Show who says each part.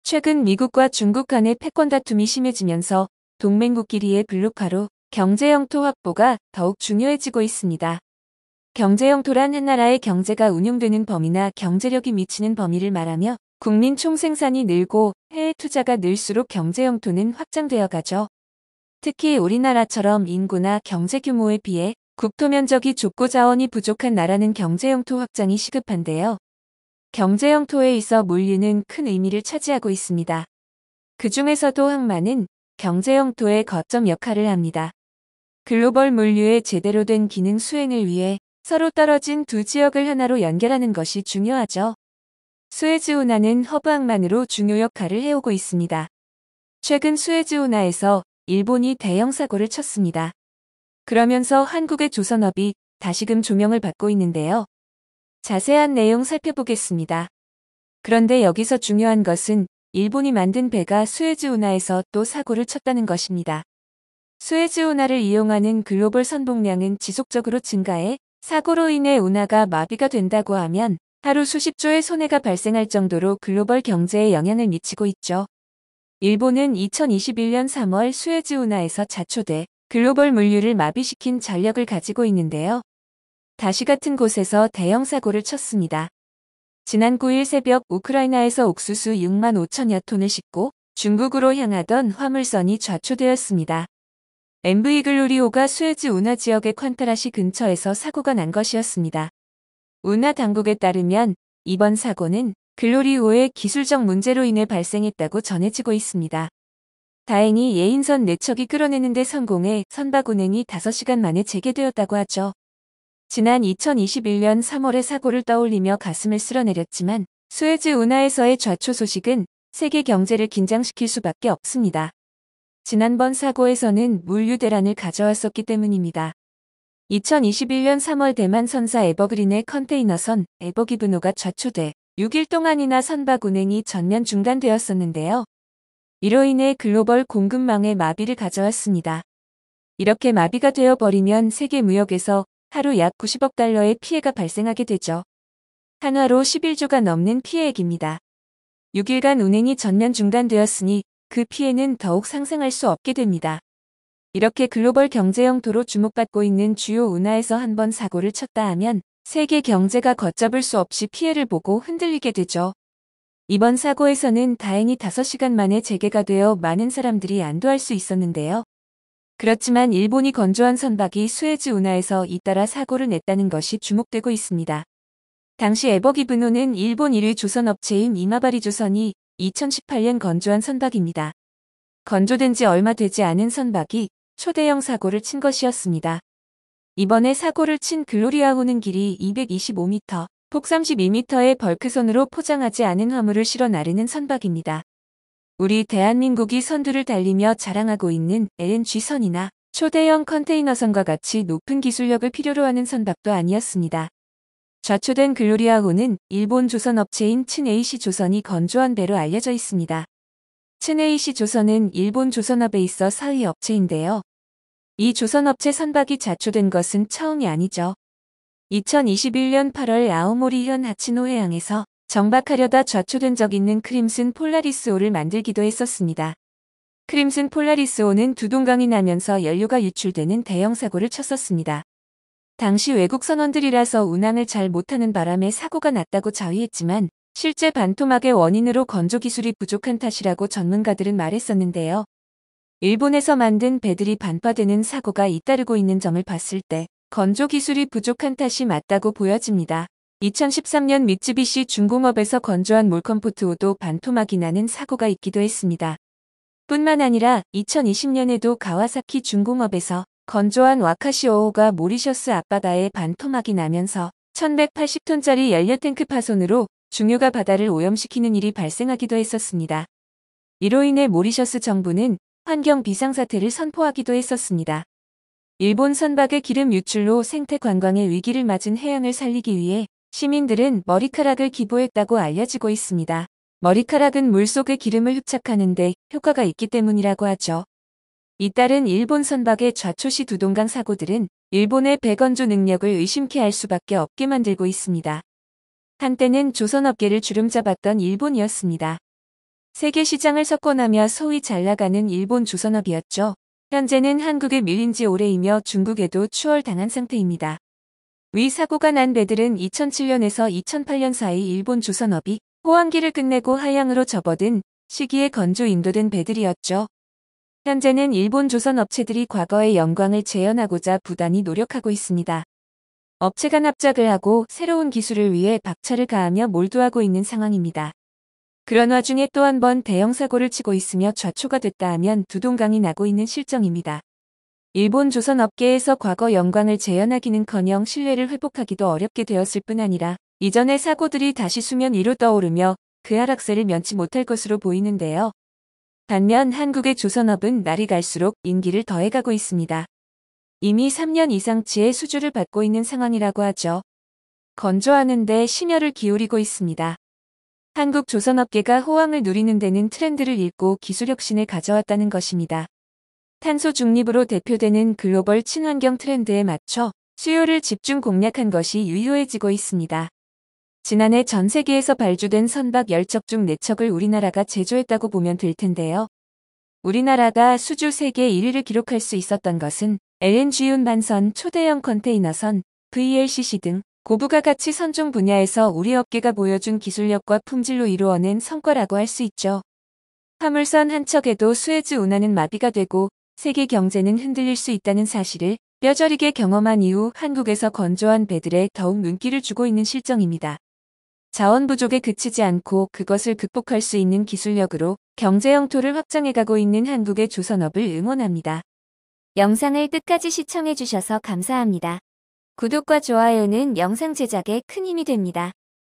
Speaker 1: 최근 미국과 중국 간의 패권 다툼이 심해지면서 동맹국끼리의 블록화로 경제 영토 확보가 더욱 중요해지고 있습니다. 경제 영토란 한 나라의 경제가 운용되는 범위나 경제력이 미치는 범위를 말하며 국민 총생산이 늘고 해외 투자가 늘수록 경제 영토는 확장되어 가죠. 특히 우리나라처럼 인구나 경제 규모에 비해 국토 면적이 좁고 자원이 부족한 나라는 경제 영토 확장이 시급한데요. 경제 영토에 있어 물류는 큰 의미를 차지하고 있습니다. 그 중에서도 항만은 경제 영토의 거점 역할을 합니다. 글로벌 물류의 제대로 된 기능 수행을 위해 서로 떨어진 두 지역을 하나로 연결하는 것이 중요하죠. 수에즈 운하는 허브 항만으로 중요 역할을 해오고 있습니다. 최근 수에즈 운하에서 일본이 대형 사고를 쳤습니다. 그러면서 한국의 조선업이 다시금 조명을 받고 있는데요. 자세한 내용 살펴보겠습니다. 그런데 여기서 중요한 것은 일본이 만든 배가 수에즈 운하에서 또 사고를 쳤다는 것입니다. 수에즈 운하를 이용하는 글로벌 선봉량은 지속적으로 증가해 사고로 인해 운하가 마비가 된다고 하면 하루 수십조의 손해가 발생할 정도로 글로벌 경제에 영향을 미치고 있죠. 일본은 2021년 3월 수에즈 운하에서 자초돼 글로벌 물류를 마비시킨 전력을 가지고 있는데요. 다시 같은 곳에서 대형 사고를 쳤습니다. 지난 9일 새벽 우크라이나에서 옥수수 6만 5천여 톤을 싣고 중국으로 향하던 화물선이 좌초되었습니다. MV 글로리오가 수에즈 운하 지역의 콴타라시 근처에서 사고가 난 것이었습니다. 운하 당국에 따르면 이번 사고는 글로리오의 기술적 문제로 인해 발생했다고 전해지고 있습니다. 다행히 예인선 4척이 끌어내는 데 성공해 선박 운행이 5시간 만에 재개되었다고 하죠. 지난 2021년 3월의 사고를 떠올리며 가슴을 쓸어내렸지만 수에즈 운하에서의 좌초 소식은 세계 경제를 긴장시킬 수밖에 없습니다. 지난번 사고에서는 물류 대란을 가져왔었기 때문입니다. 2021년 3월 대만 선사 에버그린의 컨테이너선 에버기브노가 좌초돼 6일 동안이나 선박 운행이 전면 중단되었었는데요. 이로 인해 글로벌 공급망에 마비를 가져왔습니다. 이렇게 마비가 되어버리면 세계 무역에서 하루 약 90억 달러의 피해가 발생하게 되죠. 한화로 11조가 넘는 피해액입니다. 6일간 운행이 전면 중단되었으니 그 피해는 더욱 상승할 수 없게 됩니다. 이렇게 글로벌 경제 영토로 주목받고 있는 주요 운하에서 한 번 사고를 쳤다 하면 세계 경제가 걷잡을 수 없이 피해를 보고 흔들리게 되죠. 이번 사고에서는 다행히 5시간 만에 재개가 되어 많은 사람들이 안도할 수 있었는데요. 그렇지만 일본이 건조한 선박이 수에즈 운하에서 잇따라 사고를 냈다는 것이 주목되고 있습니다. 당시 에버기브노는 일본 1위 조선업체인 이마바리 조선이 2018년 건조한 선박입니다. 건조된 지 얼마 되지 않은 선박이 초대형 사고를 친 것이었습니다. 이번에 사고를 친 글로리아호는 길이 225m, 폭 32m의 벌크선으로 포장하지 않은 화물을 실어 나르는 선박입니다. 우리 대한민국이 선두를 달리며 자랑하고 있는 LNG선이나 초대형 컨테이너선과 같이 높은 기술력을 필요로 하는 선박도 아니었습니다. 좌초된 글로리아호는 일본 조선업체인 츠네이시 조선이 건조한 배로 알려져 있습니다. 츠네이시 조선은 일본 조선업에 있어 사의 업체인데요. 이 조선업체 선박이 좌초된 것은 처음이 아니죠. 2021년 8월 아오모리현 하치노 해양에서 정박하려다 좌초된 적 있는 크림슨 폴라리스호를 만들기도 했었습니다. 크림슨 폴라리스호는 두동강이 나면서 연료가 유출되는 대형 사고를 쳤었습니다. 당시 외국 선원들이라서 운항을 잘 못하는 바람에 사고가 났다고 자위했지만 실제 반토막의 원인으로 건조 기술이 부족한 탓이라고 전문가들은 말했었는데요. 일본에서 만든 배들이 반파되는 사고가 잇따르고 있는 점을 봤을 때 건조 기술이 부족한 탓이 맞다고 보여집니다. 2013년 미쯔비시 중공업에서 건조한 몰컴포트호도 반토막이 나는 사고가 있기도 했습니다. 뿐만 아니라 2020년에도 가와사키 중공업에서 건조한 와카시오호가 모리셔스 앞바다에 반토막이 나면서 1180톤짜리 연료탱크 파손으로 중유가 바다를 오염시키는 일이 발생하기도 했었습니다. 이로 인해 모리셔스 정부는 환경 비상사태를 선포하기도 했었습니다. 일본 선박의 기름 유출로 생태 관광의 위기를 맞은 해양을 살리기 위해 시민들은 머리카락을 기부했다고 알려지고 있습니다. 머리카락은 물속의 기름을 흡착하는 데 효과가 있기 때문이라고 하죠. 이따른 일본 선박의 좌초시 두동강 사고들은 일본의 배건조 능력을 의심케 할 수밖에 없게 만들고 있습니다. 한때는 조선업계를 주름잡았던 일본이었습니다. 세계 시장을 석권하며 소위 잘 나가는 일본 조선업이었죠. 현재는 한국에 밀린 지 오래이며 중국에도 추월당한 상태입니다. 위 사고가 난 배들은 2007년에서 2008년 사이 일본 조선업이 호황기를 끝내고 하향으로 접어든 시기에 건조 인도된 배들이었죠. 현재는 일본 조선 업체들이 과거의 영광을 재현하고자 부단히 노력하고 있습니다. 업체가 납작을 하고 새로운 기술을 위해 박차를 가하며 몰두하고 있는 상황입니다. 그런 와중에 또 한 번 대형 사고를 치고 있으며 좌초가 됐다 하면 두동강이 나고 있는 실정입니다. 일본 조선 업계에서 과거 영광을 재현하기는커녕 신뢰를 회복하기도 어렵게 되었을 뿐 아니라 이전의 사고들이 다시 수면 위로 떠오르며 그 하락세를 면치 못할 것으로 보이는데요. 반면 한국의 조선업은 날이 갈수록 인기를 더해가고 있습니다. 이미 3년 이상치의 수주를 받고 있는 상황이라고 하죠. 건조하는 데 심혈을 기울이고 있습니다. 한국 조선업계가 호황을 누리는 데는 트렌드를 읽고 기술 혁신을 가져왔다는 것입니다. 탄소 중립으로 대표되는 글로벌 친환경 트렌드에 맞춰 수요를 집중 공략한 것이 유효해지고 있습니다. 지난해 전 세계에서 발주된 선박 10척 중 4척을 우리나라가 제조했다고 보면 될 텐데요. 우리나라가 수주 세계 1위를 기록할 수 있었던 것은 LNG윤 반선, 초대형 컨테이너선, VLCC 등 고부가 가치 선종 분야에서 우리 업계가 보여준 기술력과 품질로 이루어낸 성과라고 할 수 있죠. 화물선 한 척에도 수에즈 운하는 마비가 되고 세계 경제는 흔들릴 수 있다는 사실을 뼈저리게 경험한 이후 한국에서 건조한 배들에 더욱 눈길을 주고 있는 실정입니다. 자원 부족에 그치지 않고 그것을 극복할 수 있는 기술력으로 경제 영토를 확장해가고 있는 한국의 조선업을 응원합니다.
Speaker 2: 영상을 끝까지 시청해주셔서 감사합니다. 구독과 좋아요는 영상 제작에 큰 힘이 됩니다.